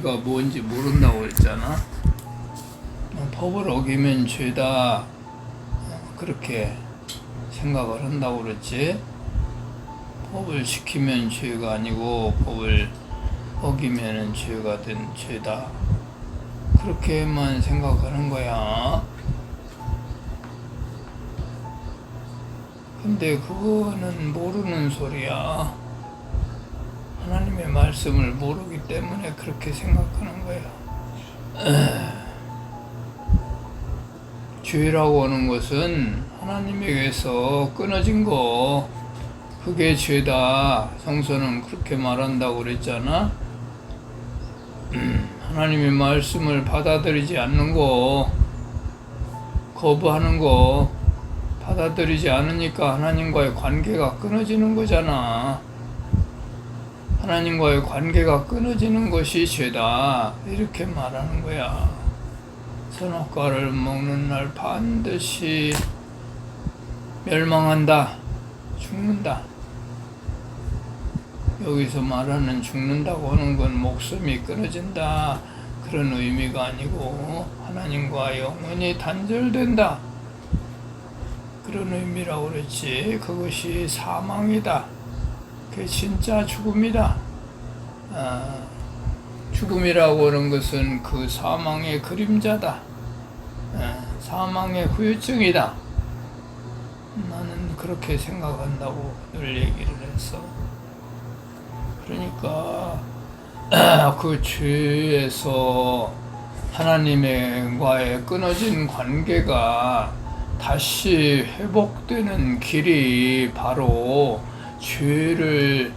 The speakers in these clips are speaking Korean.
죄가 뭔지 모른다고 그랬잖아. 법을 어기면 죄다, 그렇게 생각을 한다고 그랬지. 법을 지키면 죄가 아니고 법을 어기면 죄가 된 죄다, 그렇게만 생각하는 거야. 근데 그거는 모르는 소리야. 하나님의 말씀을 모르기 때문에 그렇게 생각하는 거야. 죄라고 하는 것은 하나님에게서 끊어진 거, 그게 죄다. 성서는 그렇게 말한다고 그랬잖아. 하나님의 말씀을 받아들이지 않는 거, 거부하는 거, 받아들이지 않으니까 하나님과의 관계가 끊어지는 거잖아. 하나님과의 관계가 끊어지는 것이 죄다, 이렇게 말하는 거야. 선악과를 먹는 날 반드시 멸망한다, 죽는다. 여기서 말하는 죽는다고 하는 건 목숨이 끊어진다, 그런 의미가 아니고 하나님과 영원히 단절된다, 그런 의미라고 그랬지. 그것이 사망이다. 그게 진짜 죽음이다. 죽음이라고 하는 것은 그 사망의 그림자다. 사망의 후유증이다. 나는 그렇게 생각한다고 늘 얘기를 했어. 그러니까 그 죄에서 하나님과의 끊어진 관계가 다시 회복되는 길이 바로 죄를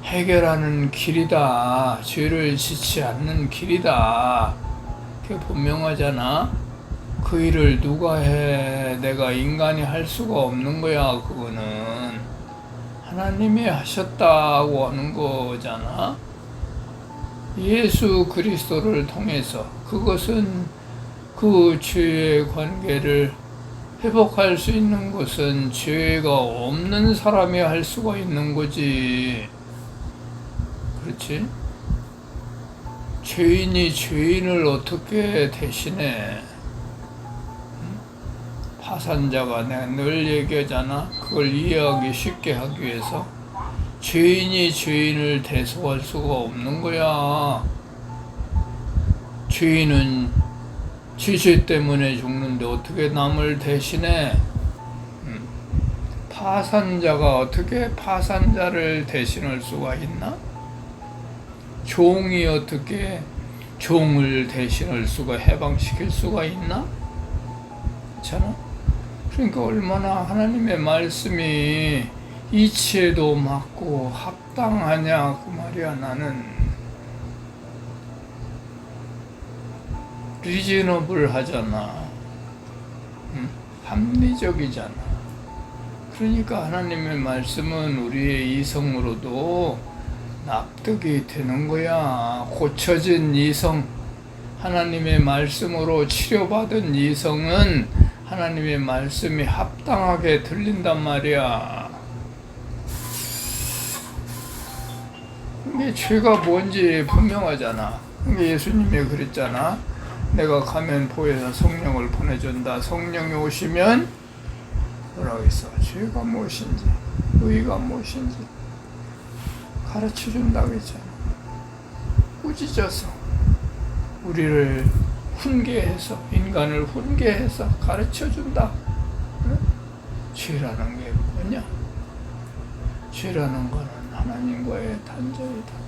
해결하는 길이다. 죄를 짓지 않는 길이다. 그게 분명하잖아. 그 일을 누가 해? 내가 인간이 할 수가 없는 거야. 그거는 하나님이 하셨다고 하는 거잖아. 예수 그리스도를 통해서. 그것은 그 죄의 관계를 회복할 수 있는 것은 죄가 없는 사람이 할 수가 있는 거지. 그렇지? 죄인이 죄인을 어떻게 대신해? 파산자가, 내가 늘 얘기하잖아. 그걸 이해하기 쉽게 하기 위해서. 죄인이 죄인을 대속할 수가 없는 거야. 죄인은 지죄 때문에 죽는데 어떻게 남을 대신해? 파산자가 어떻게 파산자를 대신할 수가 있나? 종이 어떻게 종을 대신할 수가, 해방시킬 수가 있나? 그렇잖아? 그러니까 얼마나 하나님의 말씀이 이치에도 맞고 합당하냐, 그 말이야. 나는 리즈너블 하잖아. 합리적이잖아. 그러니까 하나님의 말씀은 우리의 이성으로도 납득이 되는 거야. 고쳐진 이성, 하나님의 말씀으로 치료받은 이성은 하나님의 말씀이 합당하게 들린단 말이야. 이게 죄가 뭔지 분명하잖아. 이게 예수님이 그랬잖아. 내가 가면 보혜사 성령을 보내준다. 성령이 오시면 뭐라고 했어? 죄가 무엇인지, 의가 무엇인지 가르쳐준다고 했잖아. 꾸짖어서 우리를 훈계해서, 인간을 훈계해서 가르쳐준다. 그래? 죄라는 게 뭐냐? 죄라는 거는 하나님과의 단절이다.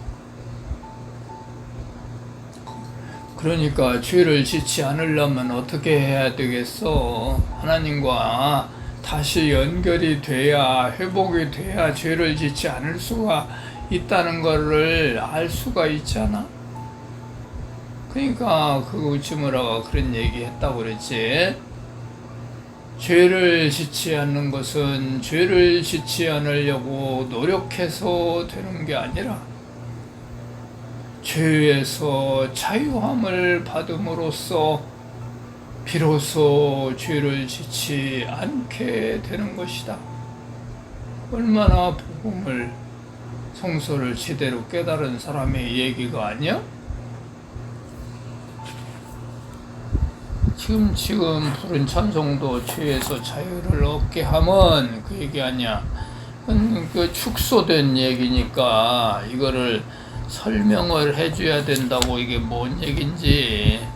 그러니까 죄를 짓지 않으려면 어떻게 해야 되겠어? 하나님과 다시 연결이 돼야, 회복이 돼야 죄를 짓지 않을 수가 있다는 것을 알 수가 있잖아. 그러니까 그 우치무라가 그런 얘기 했다고 그랬지. 죄를 짓지 않는 것은 죄를 짓지 않으려고 노력해서 되는 게 아니라 죄에서 자유함을 받음으로써 비로소 죄를 짓지 않게 되는 것이다. 얼마나 복음을, 성서를 제대로 깨달은 사람의 얘기가 아니야? 지금 부른 찬송도 죄에서 자유를 얻게 하면 그 얘기 아니야. 그 축소된 얘기니까 이거를 설명을 해줘야 된다고. 이게 뭔 얘긴지.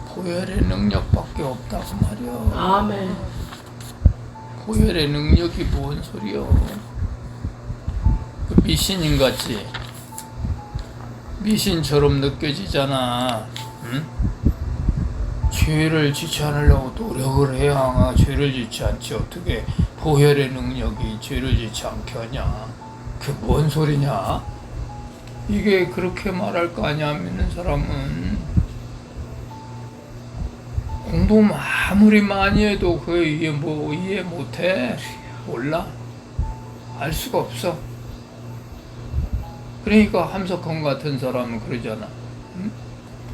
보혈의 능력밖에 없다고 말이야. 아멘. 보혈의 능력이 뭔 소리야? 그 미신인 같지? 미신처럼 느껴지잖아. 응? 죄를 짓지 않으려고 노력을 해야 죄를 짓지 않지. 어떻게 보혈의 능력이 죄를 짓지 않게 하냐? 그게 뭔 소리냐? 이게 그렇게 말할 거 아니야. 믿는 사람은. 공부 아무리 많이 해도 그 이해 못해. 몰라. 알 수가 없어. 그러니까 함석헌 같은 사람은 그러잖아. 응?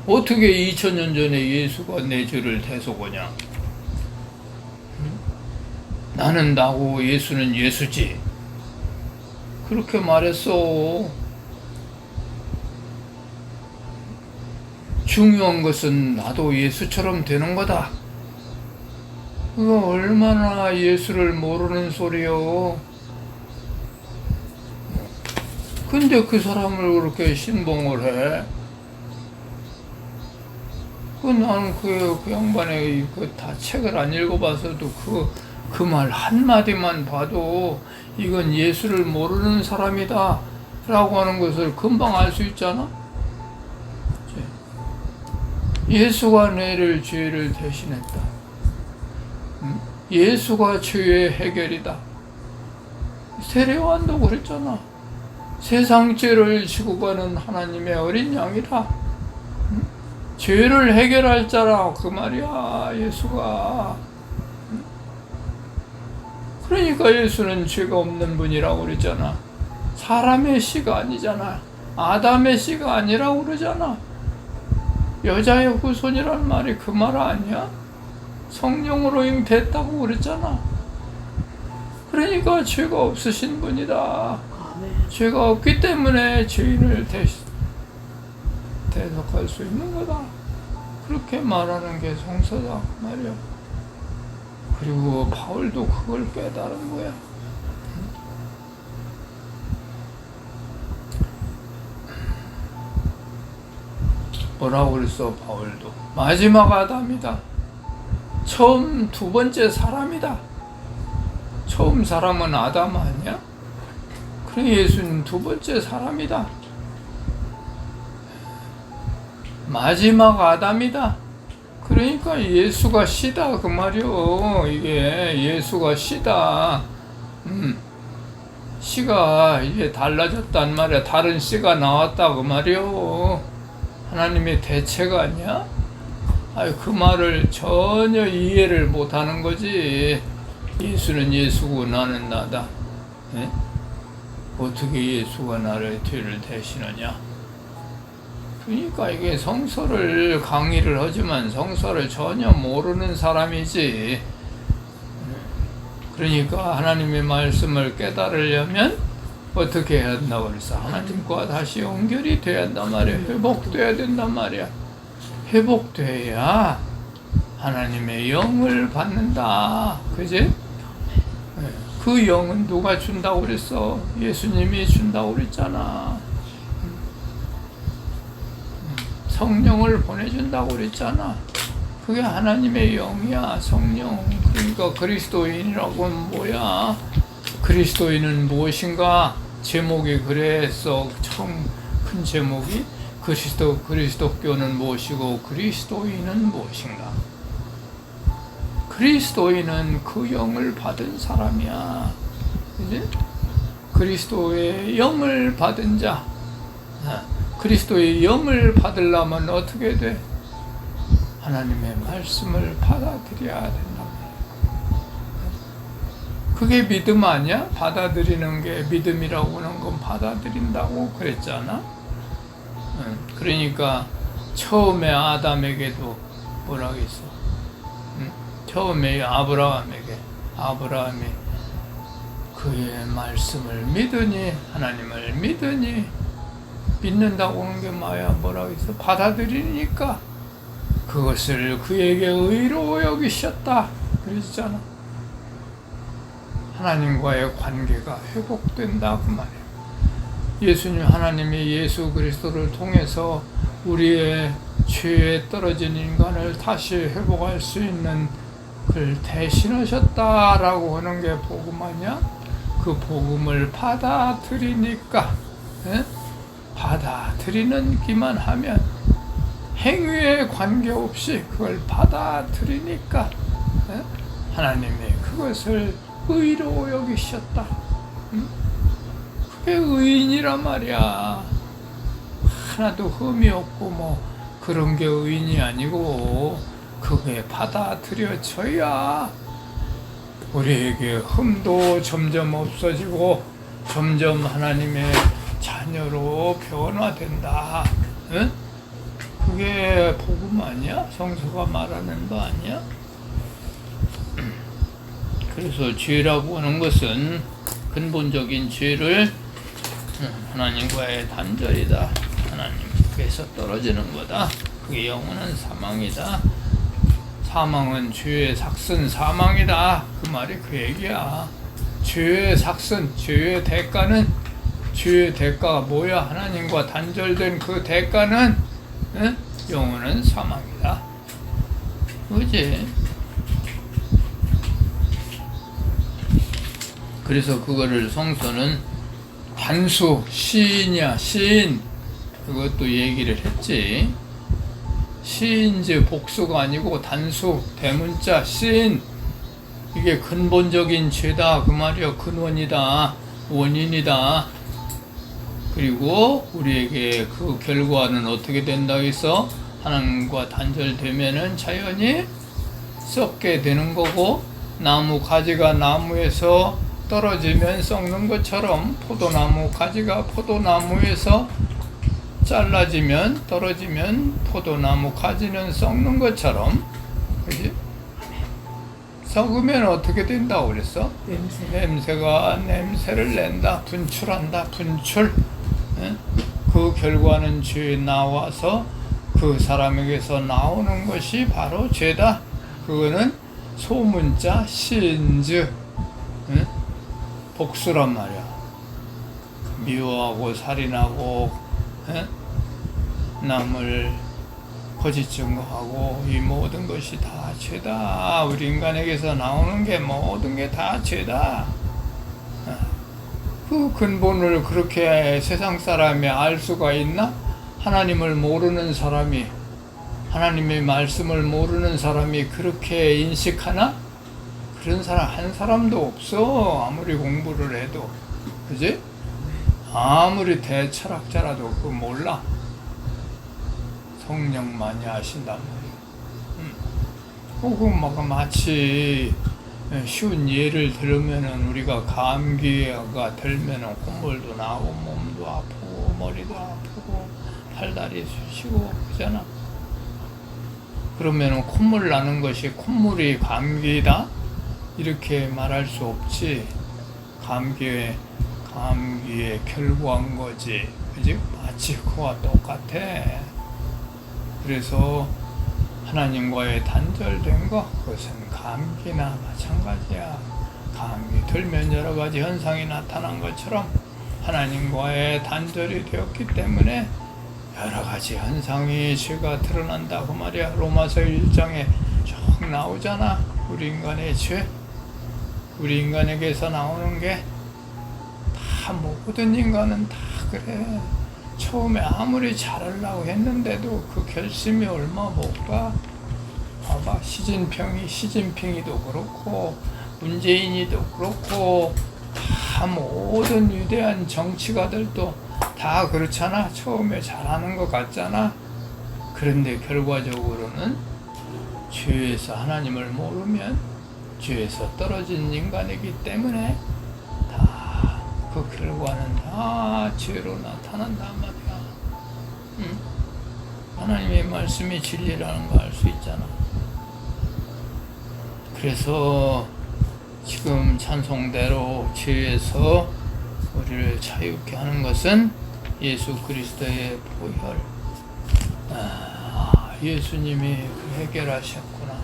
어떻게 2000년 전에 예수가 내 죄를 대속하냐? 응? 나는 나고 예수는 예수지. 그렇게 말했어. 중요한 것은 나도 예수처럼 되는 거다. 그거 얼마나 예수를 모르는 소리요. 근데 그 사람을 그렇게 신봉을 해? 나는 그 양반의 다 책을 안 읽어봐서도 그 말 한마디만 봐도 이건 예수를 모르는 사람이다 라고 하는 것을 금방 알 수 있잖아? 예수가 내를 죄를 대신했다. 예수가 죄의 해결이다. 세례요한도 그랬잖아. 세상 죄를 지고 가는 하나님의 어린 양이다. 죄를 해결할 자라 그 말이야. 예수가. 그러니까 예수는 죄가 없는 분이라고 그러잖아. 사람의 씨가 아니잖아. 아담의 씨가 아니라고 그러잖아. 여자의 후손이란 말이 그 말 아니야? 성령으로 잉태했다고 그랬잖아. 그러니까 죄가 없으신 분이다. 죄가 없기 때문에 죄인을 대속할 수 있는 거다. 그렇게 말하는 게 성서다 말이야. 그리고 바울도 그걸 깨달은 거야. 뭐라고 그랬어? 바울도 마지막 아담이다. 처음 두 번째 사람이다. 처음 사람은 아담 아니야? 그래 예수는 두 번째 사람이다. 마지막 아담이다. 그러니까 예수가 씨다 그 말이요. 이게 예수가 씨다. 씨가 이제 달라졌단 말이야. 다른 씨가 나왔다 그 말이요. 하나님의 대체가 아니야? 그 말을 전혀 이해를 못하는 거지. 예수는 예수고 나는 나다. 네? 어떻게 예수가 나를 죄를 대신하냐? 그러니까 이게 성서를 강의를 하지만 성서를 전혀 모르는 사람이지. 그러니까 하나님의 말씀을 깨달으려면 어떻게 해야 한다고 그랬어? 하나님과 다시 연결이 돼야 한단 말이야. 회복돼야 된단 말이야. 회복돼야 하나님의 영을 받는다. 그지? 그 영은 누가 준다고 그랬어? 예수님이 준다고 그랬잖아. 성령을 보내준다고 그랬잖아. 그게 하나님의 영이야. 성령. 그러니까 그리스도인이라고는 뭐야? 그리스도인은 무엇인가? 제목이 그랬어. 처음 큰 제목이 그리스도교는 무엇이고 그리스도인은 무엇인가? 그리스도인은 그 영을 받은 사람이야. 그지? 그리스도의 영을 받은 자. 그리스도의 영을 받으려면 어떻게 돼? 하나님의 말씀을 받아들여야 된다. 그게 믿음 아니야? 받아들이는 게 믿음이라고 하는 건 받아들인다고 그랬잖아. 그러니까 처음에 아담에게도 뭐라고 했어? 처음에 아브라함이 그의 말씀을 믿으니, 하나님을 믿으니, 믿는다고 하는 게 뭐야? 뭐라고 했어? 받아들이니까. 그것을 그에게 의로 여기셨다 그러잖아. 하나님과의 관계가 회복된다 그 말이에요. 예수님 하나님이 예수 그리스도를 통해서 우리의 죄에 떨어진 인간을 다시 회복할 수 있는 그를 대신하셨다라고 하는 게 복음 아니야? 그 복음을 받아들이니까 받아들이는 기만 하면 행위에 관계없이 그걸 받아들이니까 하나님이 그것을 의로 여기셨다. 그게 의인이란 말이야. 하나도 흠이 없고 뭐 그런 게 의인이 아니고 그게 받아들여져야 우리에게 흠도 점점 없어지고 점점 하나님의 자녀로 변화된다. 응? 그게 복음 아니야? 성서가 말하는 거 아니야? 그래서 죄라고 하는 것은 근본적인 죄를 하나님과의 단절이다. 하나님께서 떨어지는 거다. 그게 영원한 사망이다. 사망은 죄의 삭슨 사망이다. 그 말이 그 얘기야. 죄의 삭슨, 죄의 대가는 죄의 대가가 뭐야? 하나님과 단절된 그 대가는 영원한 사망이다. 그지? 그래서 그거를 성서는 단수, 시인이야, 시인. 그것도 얘기를 했지. 시인즉 복수가 아니고 단수, 대문자, 시인. 이게 근본적인 죄다. 그 말이야. 근원이다. 원인이다. 그리고 우리에게 그 결과는 어떻게 된다 해서 하나님과 단절되면은 자연히 썩게 되는 거고, 나무 가지가 나무에서 떨어지면 썩는 것처럼 포도나무 가지가 포도나무에서 잘라지면 떨어지면 포도나무 가지는 썩는 것처럼, 그지? 썩으면 어떻게 된다고 그랬어? 냄새가 냄새를 낸다, 분출한다, 분출. 그 결과는 죄에 나와서 그 사람에게서 나오는 것이 바로 죄다. 그거는 소문자 시인즈 복수란 말이야. 미워하고 살인하고 남을 거짓 증거하고 이 모든 것이 다 죄다. 우리 인간에게서 나오는 게 모든 게 다 죄다. 그 근본을 그렇게 세상 사람이 알 수가 있나? 하나님을 모르는 사람이, 하나님의 말씀을 모르는 사람이 그렇게 인식하나? 그런 사람 한 사람도 없어. 아무리 공부를 해도. 그지? 아무리 대철학자라도 그거 몰라. 성령만이 하신단 말이야. 그거 막 마치 쉬운 예를 들으면은 우리가 감기가 들면은 콧물도 나고 몸도 아프고 머리도 아프고 팔다리 쑤시고 그러잖아. 그러면은 콧물 나는 것이 콧물이 감기다? 이렇게 말할 수 없지. 감기의 결과인 거지. 그지? 마치 그와 똑같아. 그래서 하나님과의 단절된 것, 그것은 감기나 마찬가지야. 감기 들면 여러 가지 현상이 나타난 것처럼 하나님과의 단절이 되었기 때문에 여러 가지 현상이 죄가 드러난다고 말이야. 로마서 1장에 쭉 나오잖아. 우리 인간의 죄. 우리 인간에게서 나오는 게 다 모든 인간은 다 그래. 처음에 아무리 잘하려고 했는데도 그 결심이 얼마 못 가. 봐봐. 시진핑이도 그렇고 문재인이도 그렇고 다 모든 위대한 정치가들도 다 그렇잖아. 처음에 잘하는 것 같잖아. 그런데 결과적으로는 죄에서 하나님을 모르면 죄에서 떨어진 인간이기 때문에 다 그 결과는 다 죄로 나타난단 말이야. 하나님의 말씀이 진리라는 거 알 수 있잖아. 그래서 지금 찬송대로 죄에서 우리를 자유케 하는 것은 예수 그리스도의 보혈. 예수님이 해결하셨구나.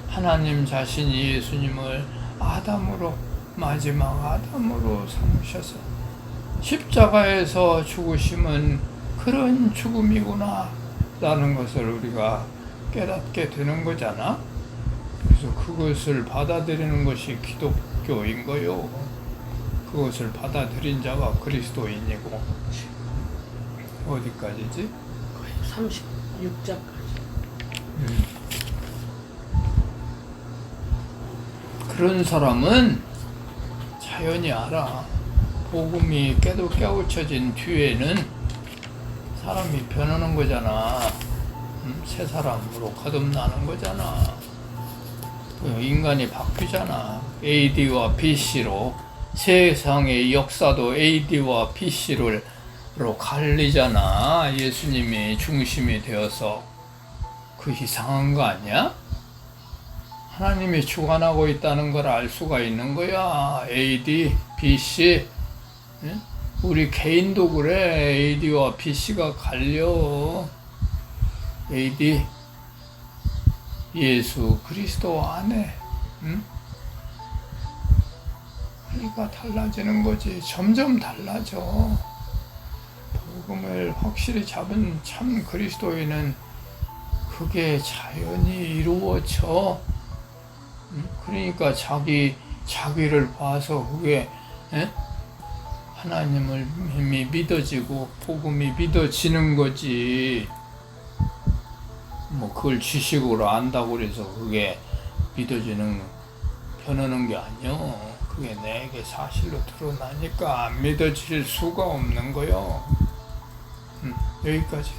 하나님 자신이 예수님을 아담으로, 마지막 아담으로 삼으셔서 십자가에서 죽으심은 그런 죽음이구나 라는 것을 우리가 깨닫게 되는 거잖아. 그래서 그것을 받아들이는 것이 기독교인 거요. 그것을 받아들인 자가 그리스도인이고. 어디까지지? 36장까지. 그런 사람은 자연히 알아. 복음이 깨우쳐진 뒤에는 사람이 변하는 거잖아. 새 사람으로 거듭나는 거잖아. 인간이 바뀌잖아. AD와 BC로. 세상의 역사도 AD와 BC로 갈리잖아. 예수님이 중심이 되어서. 그 이상한 거 아니야? 하나님이 주관하고 있다는 걸 알 수가 있는 거야. AD, BC. 응? 우리 개인도 그래. AD와 BC가 갈려. AD, 예수 그리스도 안에. 응? 우리가 달라지는 거지. 점점 달라져. 복음을 확실히 잡은 참 그리스도인은 그게 자연히 이루어져. 그러니까 자기를 봐서 그게 하나님을 믿어지고 복음이 믿어지는 거지. 뭐 그걸 지식으로 안다고 그래서 그게 믿어지는 변하는 게 아니요. 그게 내게 사실로 드러나니까 안 믿어질 수가 없는 거요. 여기까지.